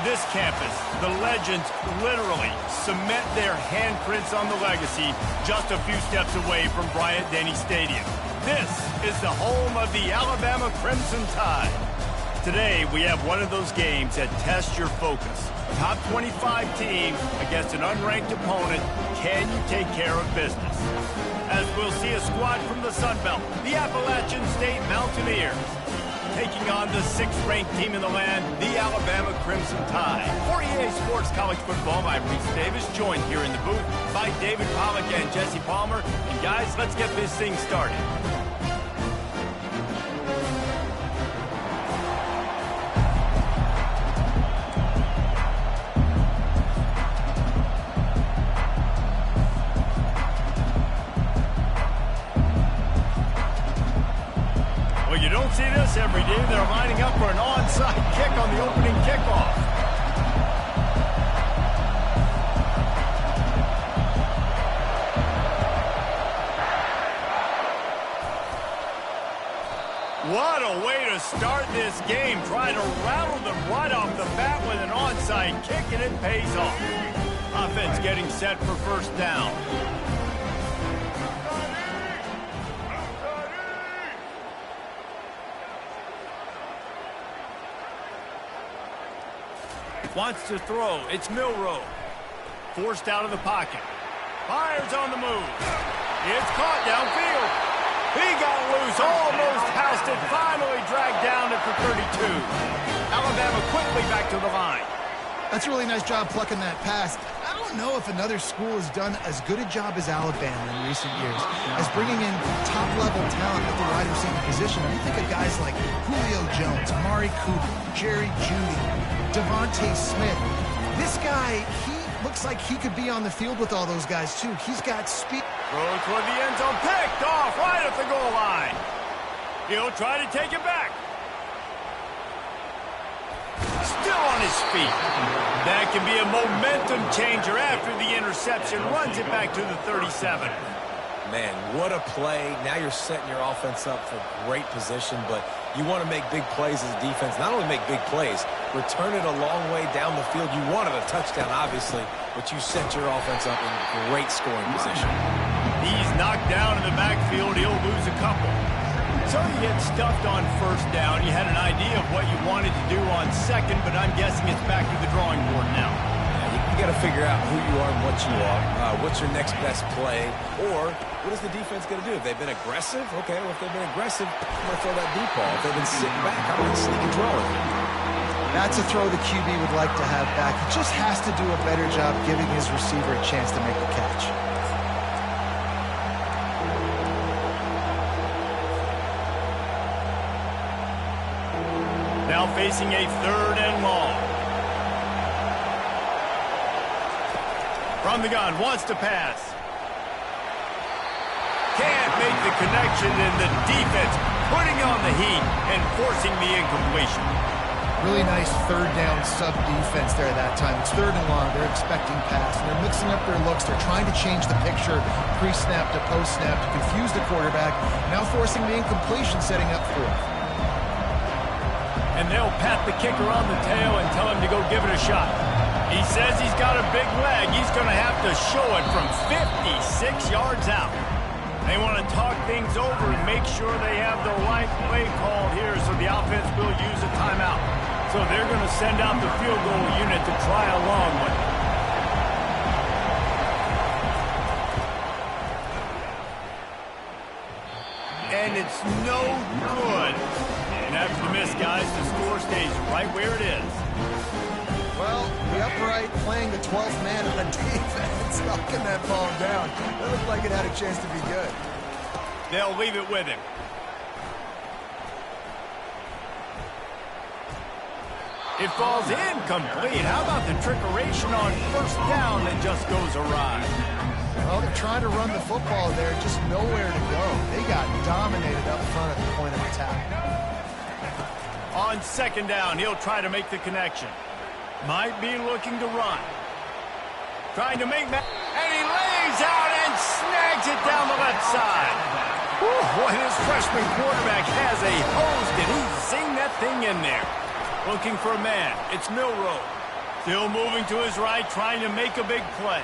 This campus, the legends literally cement their handprints on the legacy just a few steps away from Bryant-Denny Stadium. This is the home of the Alabama Crimson Tide. Today, we have one of those games that tests your focus. Top 25 team against an unranked opponent. Can you take care of business? As we'll see a squad from the Sun Belt, the Appalachian State Mountaineers, taking on the 6th-ranked team in the land, the Alabama Crimson Tide. For EA Sports College Football, I'm Reese Davis, joined here in the booth by David Pollack and Jesse Palmer. And guys, let's get this thing started. You don't see this every day. They're lining up for an onside kick on the opening kickoff. What a way to start this game. Trying to rattle them right off the bat with an onside kick, and it pays off. Offense getting set for first down. Wants to throw. It's Milroe. Forced out of the pocket. Fires on the move. It's caught downfield. He got loose. Almost housed it. Finally dragged down at the 32. Alabama quickly back to the line. That's a really nice job plucking that pass. I don't know if another school has done as good a job as Alabama in recent years as bringing in top-level talent at the wide receiver position. You think of guys like Julio Jones, Amari Cooper, Jerry Jeudy, Devontae Smith. This guy, he looks like he could be on the field with all those guys, too. He's got speed. Throw toward the end zone. Picked off right at the goal line. He'll try to take it back. Still on his feet. That can be a momentum changer after the interception. Runs it back to the 37. Man, what a play. Now you're setting your offense up for great position, but you want to make big plays as a defense. Not only make big plays, return it a long way down the field. You wanted a touchdown, obviously, but you set your offense up in great scoring position. He's knocked down in the backfield. He'll lose a couple. So you get stuffed on first down. You had an idea of what you wanted to do on second, but I'm guessing it's back to the drawing board now. You got to figure out who you are and what you are. What's your next best play? Or what is the defense going to do? If they've been aggressive, okay, well, if they've been aggressive, I'm going to throw that deep ball. If they've been sitting back, I'm going to sneak and draw it. That's a throw the QB would like to have back. He just has to do a better job giving his receiver a chance to make the catch. Now facing a 3rd and long. From the gun, wants to pass. Can't make the connection, and the defense putting on the heat and forcing the incompletion. Really nice 3rd down sub-defense there that time. It's 3rd and long. They're expecting pass, and they're mixing up their looks. They're trying to change the picture pre-snap to post-snap to confuse the quarterback, now forcing the incompletion, setting up 4th. And they'll pat the kicker on the tail and tell him to go give it a shot. He says he's got a big leg. He's going to have to show it from 56 yards out. They want to talk things over and make sure they have the right play called here, so the offense will use a timeout. So they're going to send out the field goal unit to try a long one. And it's no good. And after the miss, guys, the score stays right where it is. Well, the upright playing the 12th man on defense, knocking that ball down. That looked like it had a chance to be good. They'll leave it with him. It falls incomplete. How about the trickeration on first down that just goes awry? Well, they're trying to run the football there, just nowhere to go. They got dominated up front at the point of attack. On 2nd down, he'll try to make the connection. Might be looking to run. Trying to make... And he lays out and snags it down the left side. Whew, boy, this freshman quarterback has a hose. Did he zing that thing in there? Looking for a man. It's Milroe. Still moving to his right, trying to make a big play.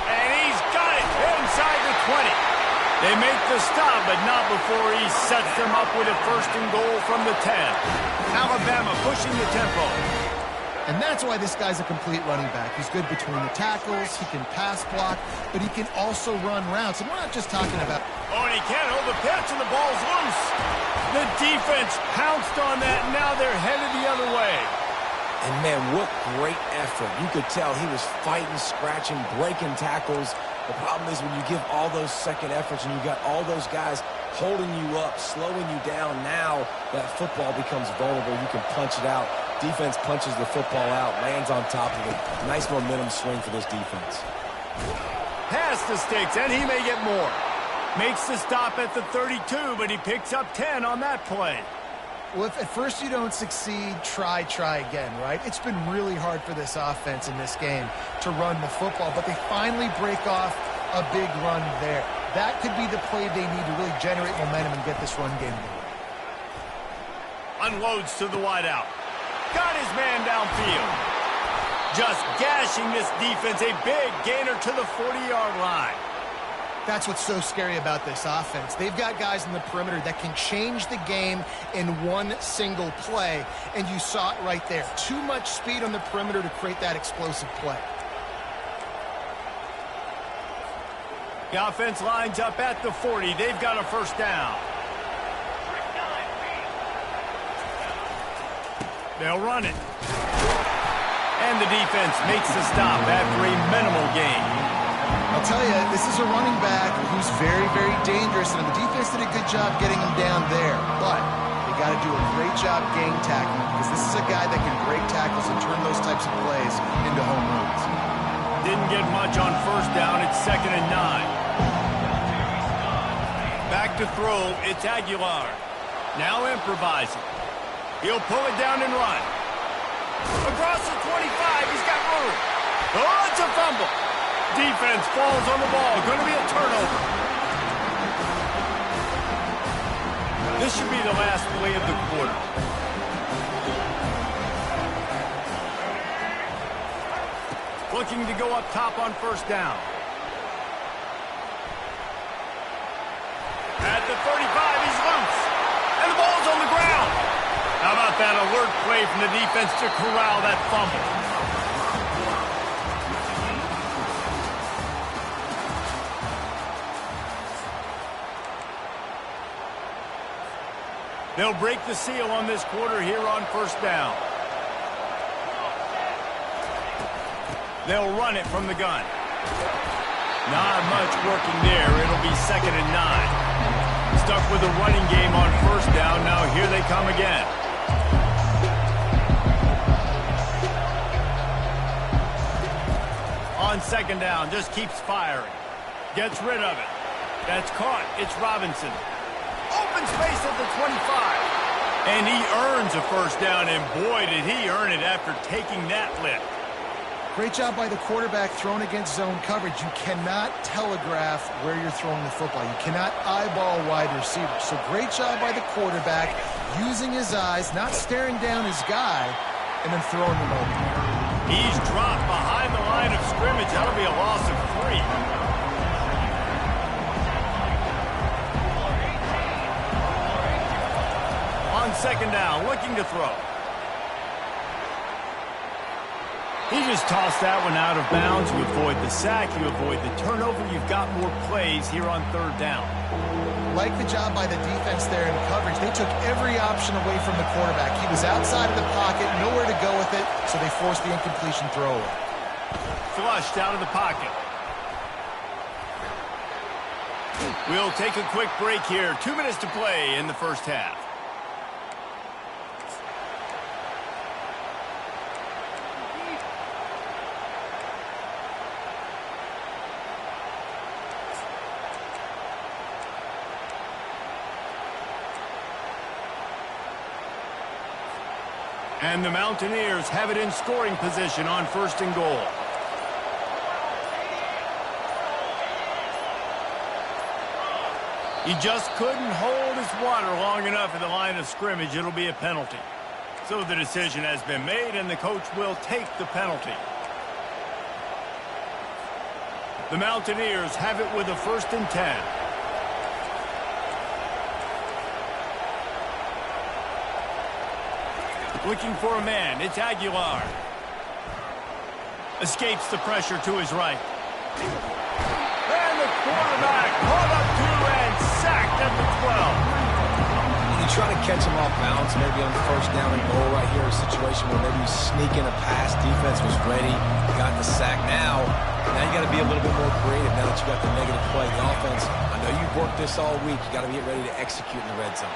And he's got it inside the 20. They make the stop, but not before he sets them up with a first and goal from the 10. Alabama pushing the tempo. And that's why this guy's a complete running back. He's good between the tackles, he can pass block, but he can also run routes. And we're not just talking about... Oh, and he can't hold the pitch, and the ball's loose. The defense pounced on that, and now they're headed the other way. And, man, what great effort. You could tell he was fighting, scratching, breaking tackles. The problem is when you give all those second efforts and you got all those guys holding you up, slowing you down, now that football becomes vulnerable. You can punch it out. Defense punches the football out, lands on top of it. Nice momentum swing for this defense. Past the sticks, and he may get more. Makes the stop at the 32, but he picks up 10 on that play. Well, if at first you don't succeed, try again, right? It's been really hard for this offense in this game to run the football, but they finally break off a big run there. That could be the play they need to really generate momentum and get this run game going. Unloads to the wideout. Got his man downfield. Just gashing this defense, a big gainer to the 40-yard line. That's what's so scary about this offense. They've got guys in the perimeter that can change the game in one single play, and you saw it right there. Too much speed on the perimeter to create that explosive play. The offense lines up at the 40. They've got a first down. They'll run it. And the defense makes the stop after a minimal gain. I'll tell you, this is a running back who's very, very dangerous, and the defense did a good job getting him down there. But they got to do a great job gang tackling, because this is a guy that can break tackles and turn those types of plays into home runs. Didn't get much on first down. It's 2nd and 9. Back to throw. It's Aguilar. Now improvising. He'll pull it down and run. Across the 25. He's got room. Oh, it's a fumble. Defense falls on the ball. Going to be a turnover. This should be the last play of the quarter. Looking to go up top on first down. At the 35, he's loose. And the ball's on the ground. How about that alert play from the defense to corral that fumble? They'll break the seal on this quarter here on first down. They'll run it from the gun. Not much working there. It'll be 2nd and 9. Stuck with the running game on first down. Now here they come again. On 2nd down, just keeps firing. Gets rid of it. That's caught. It's Robinson. Open space at the 25. And he earns a first down, and boy, did he earn it after taking that lift. Great job by the quarterback throwing against zone coverage. You cannot telegraph where you're throwing the football. You cannot eyeball wide receiver. So great job by the quarterback using his eyes, not staring down his guy, and then throwing them open. He's dropped behind the line of scrimmage. That'll be a loss of 3. On 2nd down, looking to throw. He just tossed that one out of bounds. You avoid the sack, you avoid the turnover. You've got more plays here on 3rd down. Like the job by the defense there in coverage. They took every option away from the quarterback. He was outside of the pocket, nowhere to go with it, so they forced the incompletion throw away. Flushed out of the pocket. We'll take a quick break here. 2 minutes to play in the first half. And the Mountaineers have it in scoring position on 1st and goal. He just couldn't hold his water long enough at the line of scrimmage. It'll be a penalty. So the decision has been made, and the coach will take the penalty. The Mountaineers have it with a 1st and 10. Looking for a man. It's Aguilar. Escapes the pressure to his right. And the quarterback caught up to and sacked at the 12. You try to catch him off balance, maybe on 1st down and goal right here, a situation where maybe you sneak in a pass, defense was ready, got the sack. Now you got to be a little bit more creative now that you got the negative play. The offense, I know you've worked this all week. You got to get ready to execute in the red zone.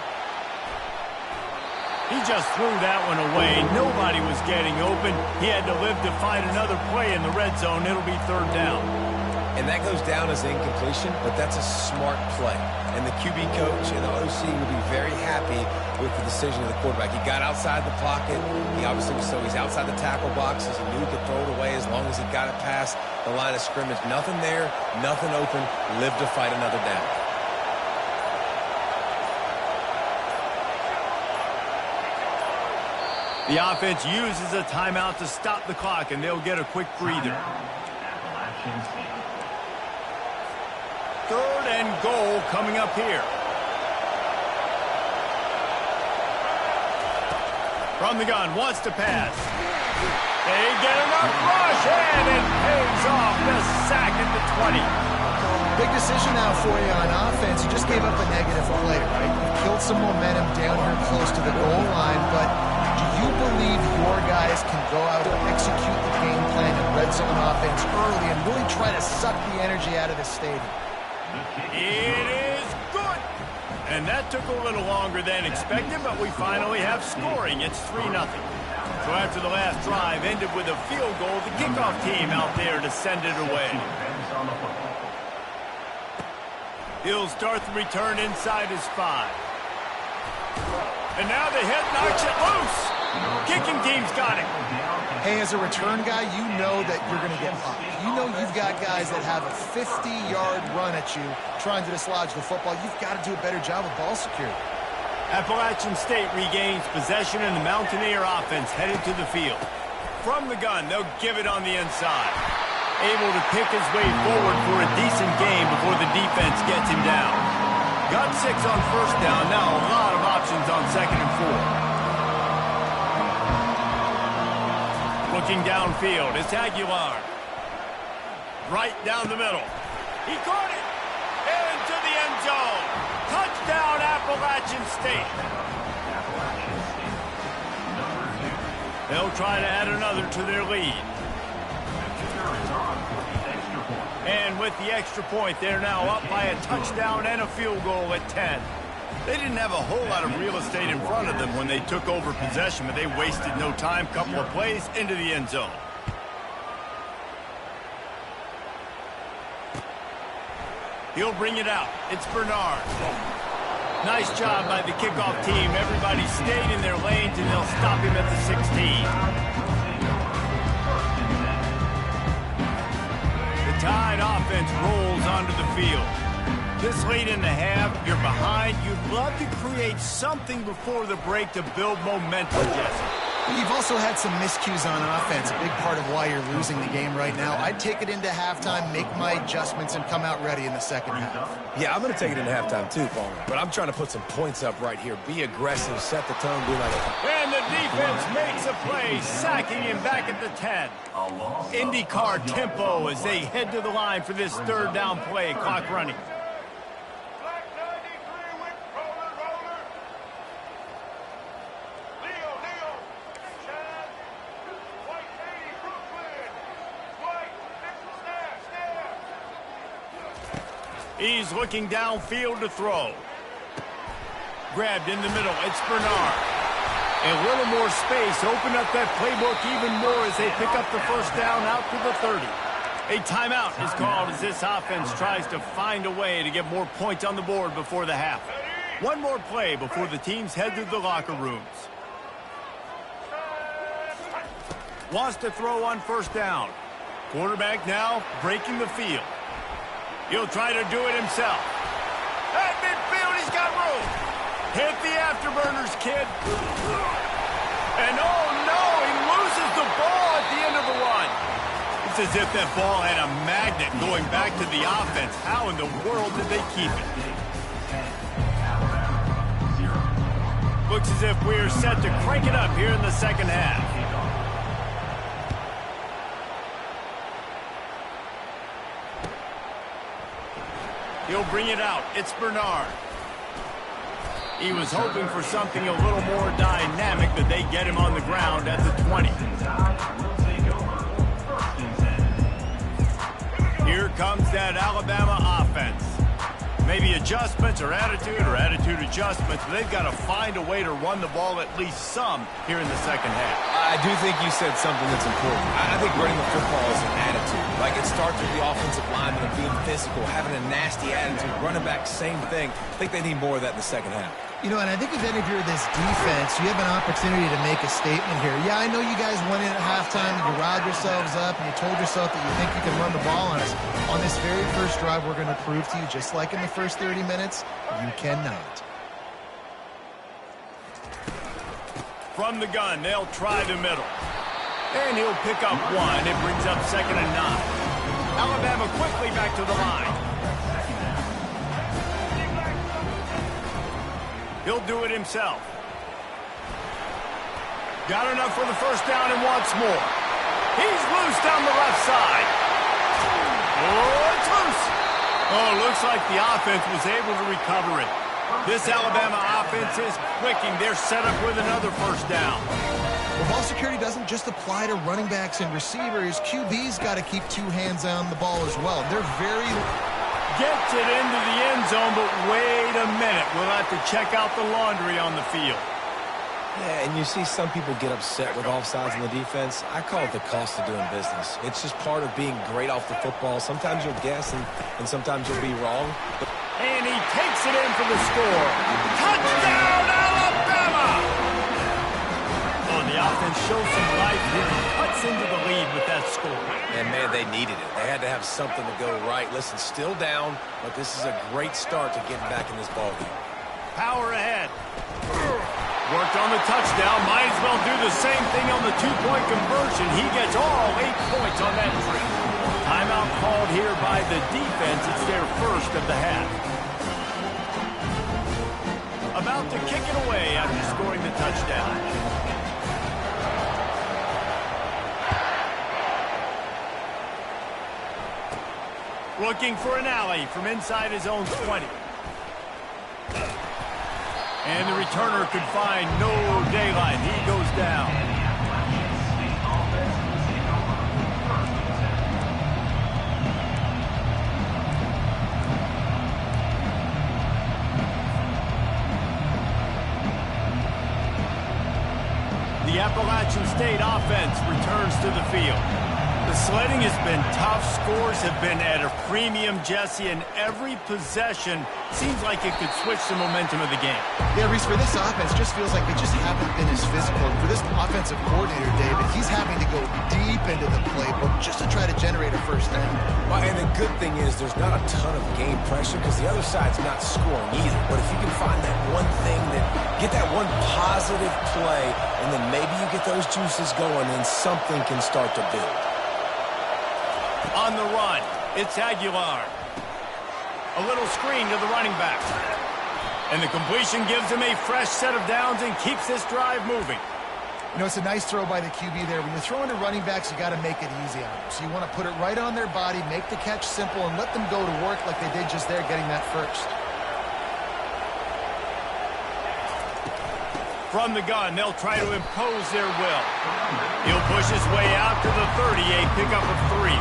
He just threw that one away. Nobody was getting open. He had to live to find another play in the red zone. It'll be 3rd down. And that goes down as incompletion, but that's a smart play. And the QB coach and the OC will be very happy with the decision of the quarterback. He got outside the pocket. He obviously was, so he's outside the tackle boxes. He knew he could throw it away as long as he got it past the line of scrimmage. Nothing there, nothing open. Live to fight another down. The offense uses a timeout to stop the clock, and they'll get a quick breather. 3rd and goal coming up here. From the gun, wants to pass. They get enough rush, and it pays off the sack at the 20. Big decision now for you on offense. You just gave up a negative play, right? You killed some momentum down here close to the goal line, but do you believe your guys can go out and execute the game plan in red zone offense early and really try to suck the energy out of the stadium? It is good. And that took a little longer than expected, but we finally have scoring. It's 3-0. So after the last drive ended with a field goal, the kickoff team out there to send it away. He'll start the return inside his 5. And now the head knocks it loose. Kicking team's got it. Hey, as a return guy, you know that you're going to get popped. You know you've got guys that have a 50-yard run at you trying to dislodge the football. You've got to do a better job of ball security. Appalachian State regains possession, and the Mountaineer offense headed to the field. From the gun, they'll give it on the inside. Able to pick his way forward for a decent game before the defense gets him down. Got 6 on 1st down. Now a lot of options on 2nd and 4. Looking downfield, it's Aguilar. Right down the middle. He caught it. Into the end zone. Touchdown, Appalachian State. They'll try to add another to their lead. And with the extra point, they're now up by a touchdown and a field goal at 10. They didn't have a whole lot of real estate in front of them when they took over possession, but they wasted no time. Couple of plays into the end zone. He'll bring it out. It's Bernard. Nice job by the kickoff team. Everybody stayed in their lanes, and they'll stop him at the 16. The Tide offense rolls onto the field. This late in the half, you're behind. You'd love to create something before the break to build momentum, Jesse. You've also had some miscues on offense, a big part of why you're losing the game right now. I'd take it into halftime, make my adjustments, and come out ready in the second half. Yeah, I'm going to take it into halftime too, Paul. But I'm trying to put some points up right here. Be aggressive, set the tone, do like a... And the defense makes a play, sacking him back at the 10. IndyCar tempo as they head to the line for this 3rd down play, clock running. He's looking downfield to throw. Grabbed in the middle. It's Bernard. A little more space. Open up that playbook even more as they pick up the 1st down out to the 30. A timeout is called as this offense tries to find a way to get more points on the board before the half. One more play before the teams head to the locker rooms. Wants to throw on 1st down. Quarterback now breaking the field. He'll try to do it himself. At midfield, he's got room. Hit the afterburners, kid. And oh no, he loses the ball at the end of the run. It's as if that ball had a magnet going back to the offense. How in the world did they keep it? Looks as if we're set to crank it up here in the second half. He'll bring it out. It's Bernard. He was hoping for something a little more dynamic, but they get him on the ground at the 20. Here comes that Alabama offense. Maybe adjustments or attitude adjustments, but they've got to find a way to run the ball at least some here in the second half. I do think you said something that's important. I think running the football is an attitude. Like, it starts with the offensive lineman and being physical, having a nasty attitude. Running back, same thing. I think they need more of that in the second half. You know, and I think if any of you are this defense, you have an opportunity to make a statement here. Yeah, I know you guys went in at halftime and you riled yourselves up and you told yourself that you think you can run the ball on us. On this very first drive, we're going to prove to you, just like in the first 30 minutes, you cannot. From the gun, they'll try the middle. And he'll pick up one. It brings up 2nd and 9. Alabama quickly back to the line. He'll do it himself. Got enough for the first down and wants more. He's loose down the left side. Oh, it's loose. Oh, looks like the offense was able to recover it. This Alabama offense is clicking. They're set up with another first down. Well, ball security doesn't just apply to running backs and receivers. QB's got to keep two hands on the ball as well. They're very... Gets it into the end zone, but wait a minute. We'll have to check out the laundry on the field. Yeah, and you see some people get upset with offsides in the defense. I call it the cost of doing business. It's just part of being great off the football. Sometimes you'll guess, and sometimes you'll be wrong. And he takes it in for the score. Touchdown, Alabama! Oh, the offense shows some life here and cuts into the lead with that score. And, man, they needed it. They had to have something to go right. Listen, still down, but this is a great start to getting back in this ballgame. Power ahead. Worked on the touchdown. Might as well do the same thing on the two-point conversion. He gets all 8 points on that trip. Timeout called here by the defense. It's their first of the half. About to kick it away after scoring the touchdown. Looking for an alley from inside his own 20. And the returner could find no daylight. He goes down. The Appalachian State offense returns to the field. The sledding has been tough. Scores have been at a premium, Jesse, and every possession seems like it could switch the momentum of the game. Yeah, Reese, for this offense, just feels like they just haven't been as physical. And for this offensive coordinator, David, he's having to go deep into the playbook just to try to generate a first down. Well, and the good thing is there's not a ton of game pressure because the other side's not scoring either. But if you can find that one thing, get that one positive play, and then maybe you get those juices going and something can start to build. On the run, it's Aguilar. A little screen to the running back. And the completion gives him a fresh set of downs and keeps this drive moving. You know, it's a nice throw by the QB there. When you're throwing to running backs, you got to make it easy on them. So you want to put it right on their body, make the catch simple, and let them go to work like they did just there, getting that first. From the gun, they'll try to impose their will. He'll push his way out to the 30, a pickup of 3.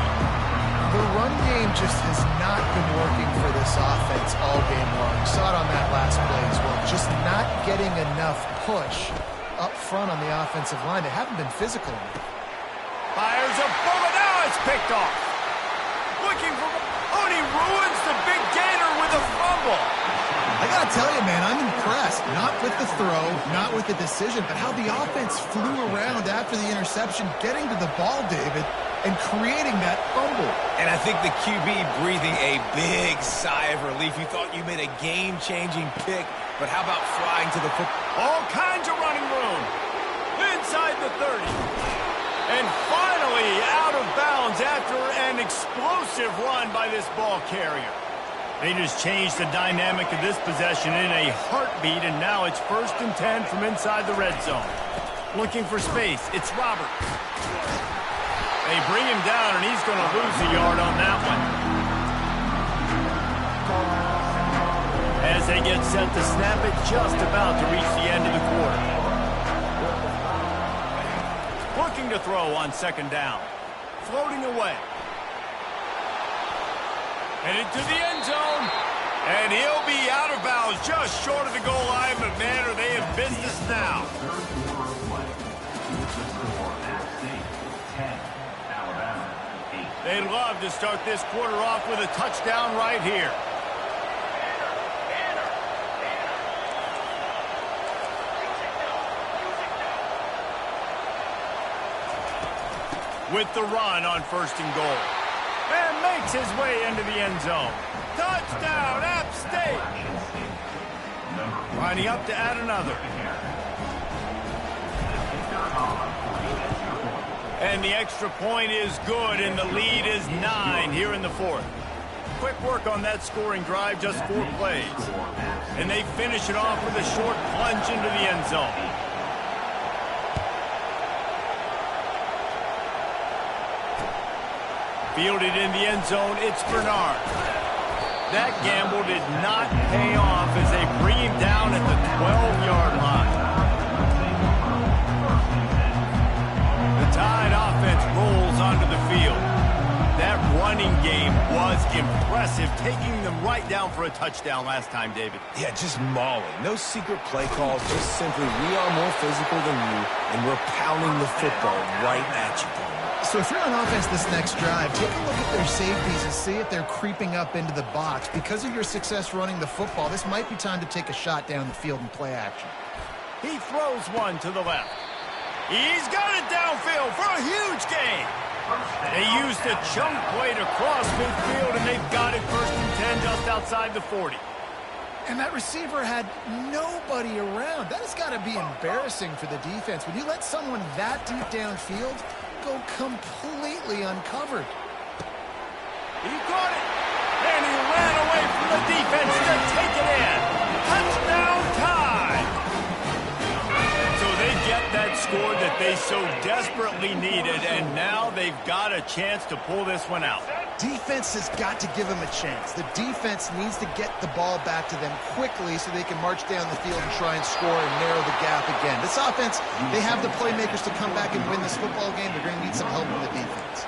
The run game just has not been working for this offense all game long. You saw it on that last play as well. Just not getting enough push up front on the offensive line. They haven't been physical enough. Fires a bullet. Now it's picked off. Looking for... Oh, and he ruins the big gainer with a fumble. I got to tell you, man, I'm impressed. Not with the throw, not with the decision, but how the offense flew around after the interception, getting to the ball, David, and creating that fumble. And I think the QB breathing a big sigh of relief. You thought you made a game-changing pick, but how about flying to the football? All kinds of running room. inside the 30. And finally out of bounds after an explosive run by this ball carrier. They just changed the dynamic of this possession in a heartbeat, and now it's 1st and 10 from inside the red zone. Looking for space, it's Roberts. They bring him down, and he's going to lose a yard on that one. As they get set to snap it, just about to reach the end of the quarter. Looking to throw on 2nd down. Floating away. Headed to the end zone. And he'll be out of bounds just short of the goal line, but man, are they in business now. They'd love to start this quarter off with a touchdown right here. With the run on 1st and goal. And makes his way into the end zone. Touchdown, App State! Lining up to add another. And the extra point is good, and the lead is 9 here in the 4th. Quick work on that scoring drive, just 4 plays. And they finish it off with a short plunge into the end zone. Fielded in the end zone, it's Bernard. That gamble did not pay off as they bring him down at the 12-yard line. The Tide offense rolls onto the field. That running game was impressive, taking them right down for a touchdown last time, David. Yeah, just mauling. No secret play calls, just simply we are more physical than you, and we're pounding the football right at you. So if you're on offense this next drive, take a look at their safeties and see if they're creeping up into the box. Because of your success running the football, this might be time to take a shot down the field and play action. He throws one to the left. He's got it downfield for a huge gain. They used a chunk play to cross midfield, and they've got it 1st and 10 just outside the 40. And that receiver had nobody around. That has got to be embarrassing for the defense. When you let someone that deep downfield go completely uncovered. He caught it, and he ran away from the defense to take it in. Touchdown time! So they get that score that they so desperately needed, and now they've got a chance to pull this one out. Defense has got to give them a chance. The defense needs to get the ball back to them quickly so they can march down the field and try and score and narrow the gap again. This offense, they have the playmakers to come back and win this football game. They're going to need some help from the defense.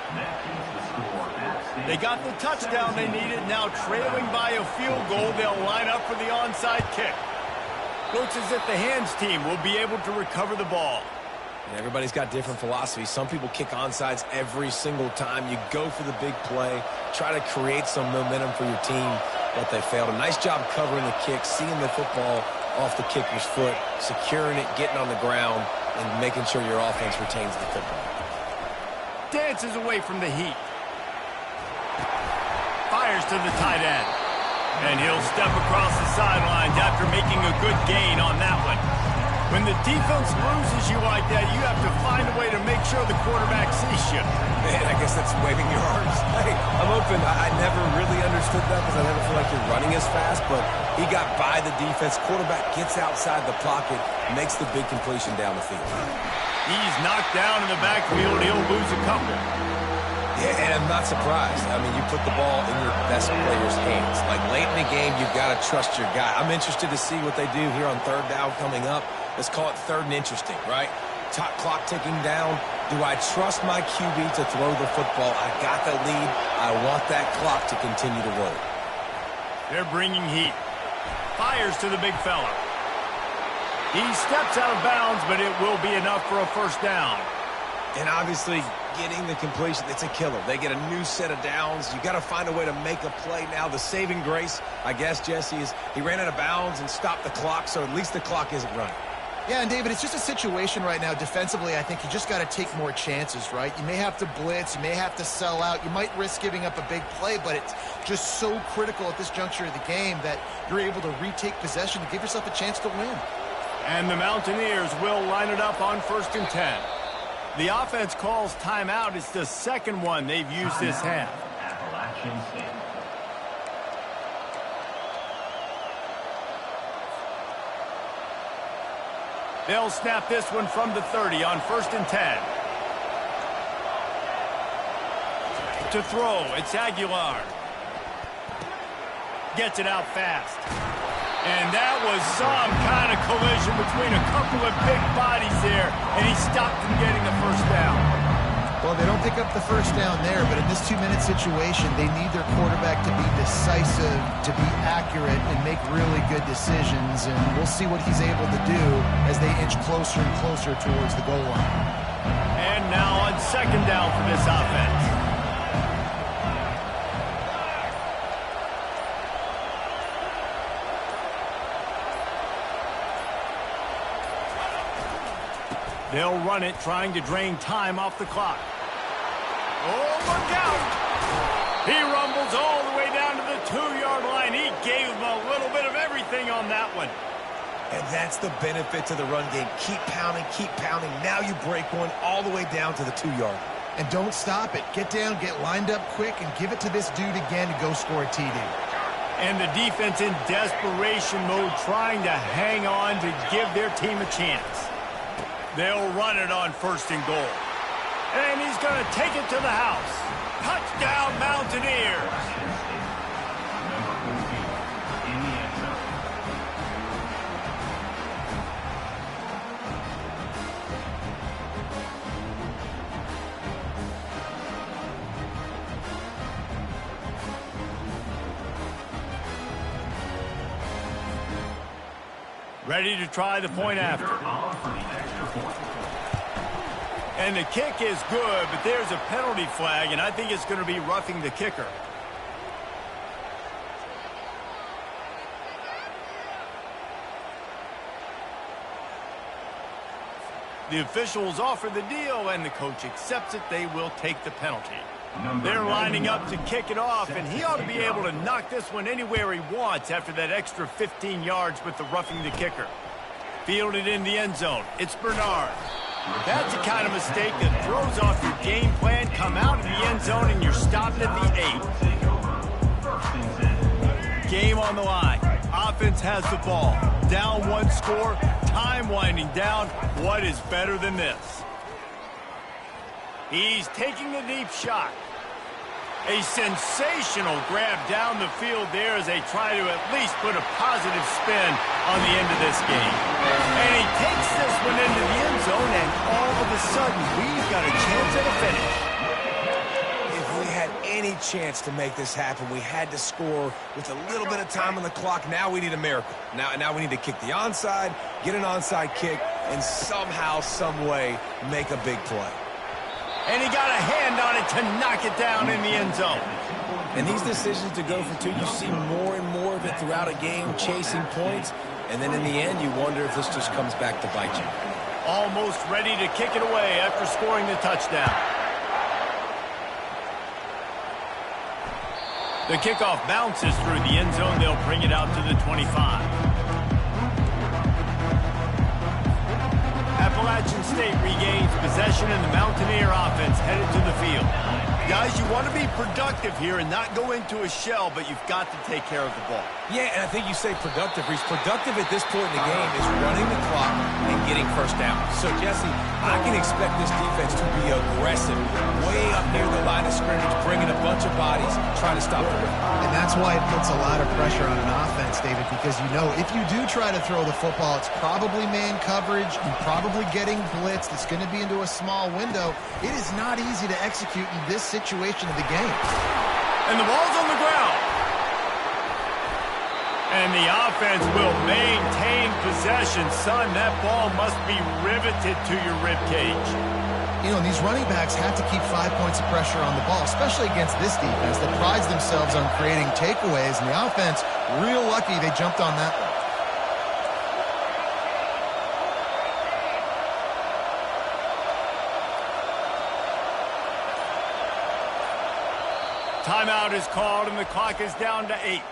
They got the touchdown they needed. Now trailing by a field goal, they'll line up for the onside kick. Looks as if the hands team will be able to recover the ball. And everybody's got different philosophies. Some people kick onside every single time. You go for the big play, try to create some momentum for your team, but they failed. A nice job covering the kick, seeing the football off the kicker's foot, securing it, getting on the ground, and making sure your offense retains the football. Dances away from the heat. Fires to the tight end. And he'll step across the sidelines after making a good gain on that one. When the defense loses you like that, you have to find a way to make sure the quarterback sees you. Man, I guess that's waving your arms. Hey, I'm open. I never really understood that because I never feel like you're running as fast, but he got by the defense. Quarterback gets outside the pocket, makes the big completion down the field. He's knocked down in the backfield. He'll lose a couple. Yeah, and I'm not surprised. I mean, you put the ball in your best player's hands. Like, late in the game, you've got to trust your guy. I'm interested to see what they do here on 3rd down coming up. Let's call it 3rd and interesting, right? Top clock ticking down. Do I trust my QB to throw the football? I got the lead. I want that clock to continue to roll. They're bringing heat. Fires to the big fella. He steps out of bounds, but it will be enough for a 1st down. And obviously, getting the completion, it's a killer. They get a new set of downs. You got to find a way to make a play now. The saving grace, I guess, Jesse, is he ran out of bounds and stopped the clock, so at least the clock isn't running. Yeah, and David, it's just a situation right now defensively. I think you just got to take more chances, right? You may have to blitz, you may have to sell out, you might risk giving up a big play, but it's just so critical at this juncture of the game that you're able to retake possession to give yourself a chance to win. And the Mountaineers will line it up on 1st and 10. The offense calls timeout. It's the second one they've used this half. Appalachian State. They'll snap this one from the 30 on 1st and 10. To throw, it's Aguilar. Gets it out fast. And that was some kind of collision between a couple of big bodies there, and he stopped from getting the first down. Well, they don't pick up the first down there, but in this 2-minute situation, they need their quarterback to be decisive, to be accurate, and make really good decisions. And we'll see what he's able to do as they inch closer and closer towards the goal line. And now on 2nd down for this offense. They'll run it, trying to drain time off the clock. Oh, look out! He rumbles all the way down to the 2-yard line. He gave him a little bit of everything on that one. And that's the benefit to the run game. Keep pounding, keep pounding. Now you break one all the way down to the 2-yard. And don't stop it. Get down, get lined up quick, and give it to this dude again to go score a TD. And the defense in desperation mode, trying to hang on to give their team a chance. They'll run it on 1st and goal. And he's going to take it to the house. Touchdown, Mountaineers. Number 14 in the end zone. Ready to try the point after. And the kick is good, but there's a penalty flag, and I think it's going to be roughing the kicker. The officials offer the deal, and the coach accepts it. They will take the penalty. They're lining up to kick it off, and he ought to be able to knock this one anywhere he wants after that extra 15 yards with the roughing the kicker. Fielded in the end zone. It's Bernard. That's the kind of mistake that throws off your game plan. Come out in the end zone, and you're stopped at the 8. Game on the line. Offense has the ball. Down 1 score. Time winding down. What is better than this? He's taking a deep shot. A sensational grab down the field there as they try to at least put a positive spin on the end of this game. And he takes this one into the end zone, and all of a sudden, we've got a chance at a finish. If we had any chance to make this happen, we had to score with a little bit of time on the clock. Now we need a miracle. Now we need to kick the onside, get an onside kick, and somehow, some way, make a big play. And he got a hand on it to knock it down in the end zone. And these decisions to go for 2, you see more and more of it throughout a game, chasing points. And then in the end, you wonder if this just comes back to bite you. Almost ready to kick it away after scoring the touchdown. The kickoff bounces through the end zone. They'll bring it out to the 25. Appalachian State regains possession, and the Mountaineer offense headed to the field. Guys, you want to be productive here and not go into a shell, but you've got to take care of the ball. Yeah, and I think you say productive, Reese. Productive at this point in the game is running the clock and getting first down. So, Jesse, I can expect this defense to be aggressive, way up near the line of scrimmage, bringing a bunch of bodies, trying to stop the run. And that's why it puts a lot of pressure on an offense, David, because you know if you do try to throw the football, it's probably man coverage and probably getting blitzed. It's going to be into a small window. It is not easy to execute in this situation of the game. And the ball's on the ground. And the offense will maintain possession. Son, that ball must be riveted to your ribcage. You know, these running backs have to keep 5 points of pressure on the ball, especially against this defense that prides themselves on creating takeaways. And the offense, real lucky they jumped on that one. Timeout is called, and the clock is down to 8.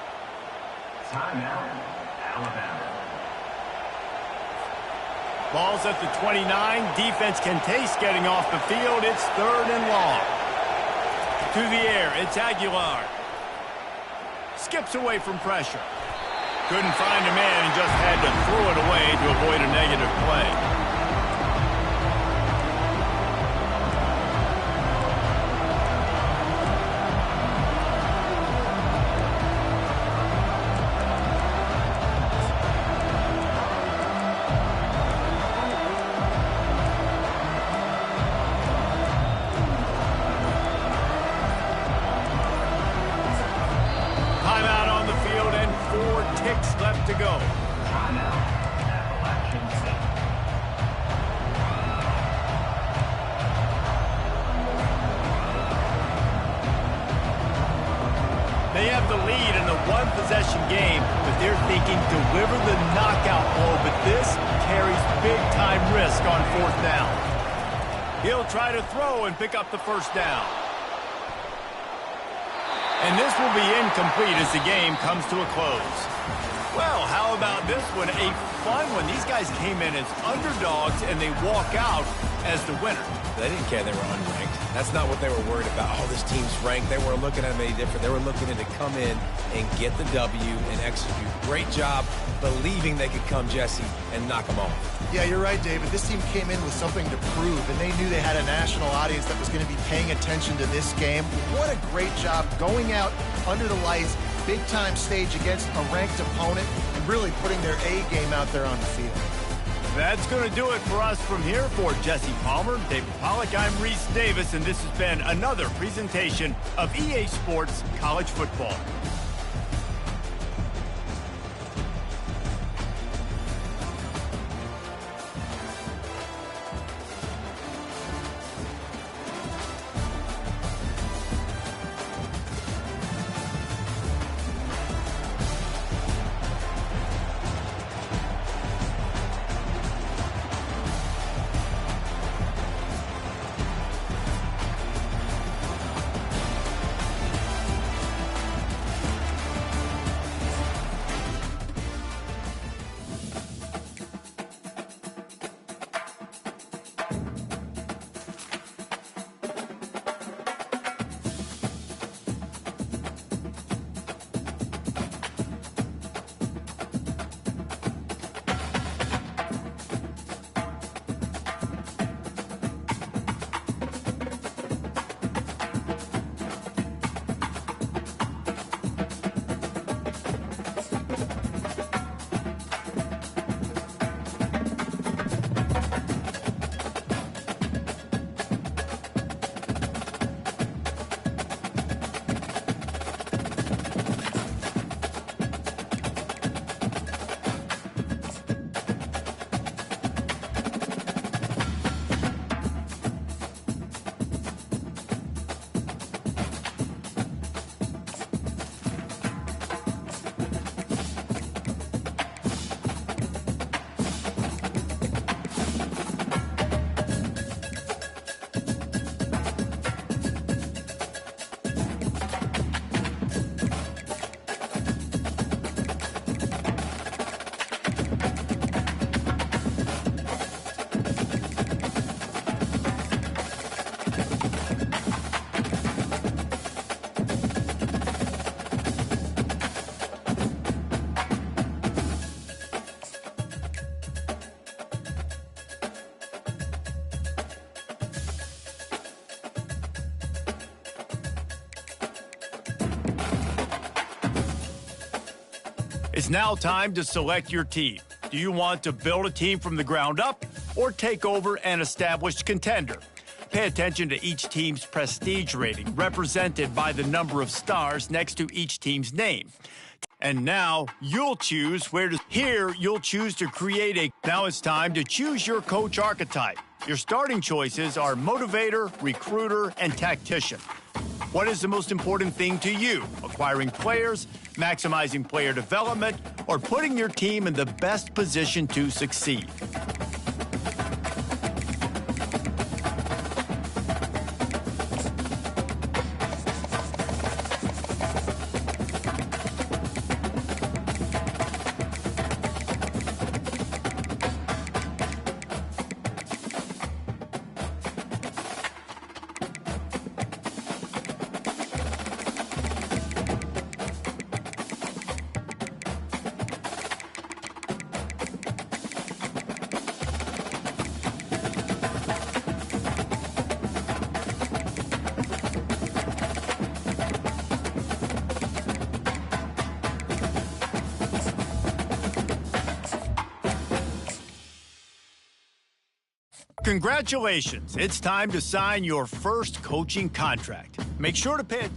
Timeout, Alabama. Ball's at the 29. Defense can taste getting off the field. It's 3rd and long. To the air, it's Aguilar. Skips away from pressure. Couldn't find a man and just had to throw it away to avoid a negative play. Left to go. Timeout. Appalachian State. They have the lead in the one-possession game, but they're thinking deliver the knockout blow, but this carries big-time risk on 4th down. He'll try to throw and pick up the 1st down. And this will be incomplete as the game comes to a close. Well, how about this one? A fun one. These guys came in as underdogs, and they walk out as the winner. They didn't care they were unranked. That's not what they were worried about. Oh, this team's ranked. They weren't looking at them any different. They were looking to come in and get the W and execute. Great job believing they could come, Jesse, and knock them off. Yeah, you're right, David. This team came in with something to prove, and they knew they had a national audience that was going to be paying attention to this game. What a great job going out under the lights, big-time stage against a ranked opponent, and really putting their A game out there on the field. That's going to do it for us from here. For Jesse Palmer, David Pollack, I'm Reese Davis, and this has been another presentation of EA Sports College Football. It's now time to select your team. Do you want to build a team from the ground up or take over an established contender? Pay attention to each team's prestige rating, represented by the number of stars next to each team's name. And now you'll choose where to. Here, you'll choose to create a. Now it's time to choose your coach archetype. Your starting choices are motivator, recruiter, and tactician. What is the most important thing to you? Acquiring players, maximizing player development, or putting your team in the best position to succeed? Congratulations. It's time to sign your first coaching contract. Make sure to pay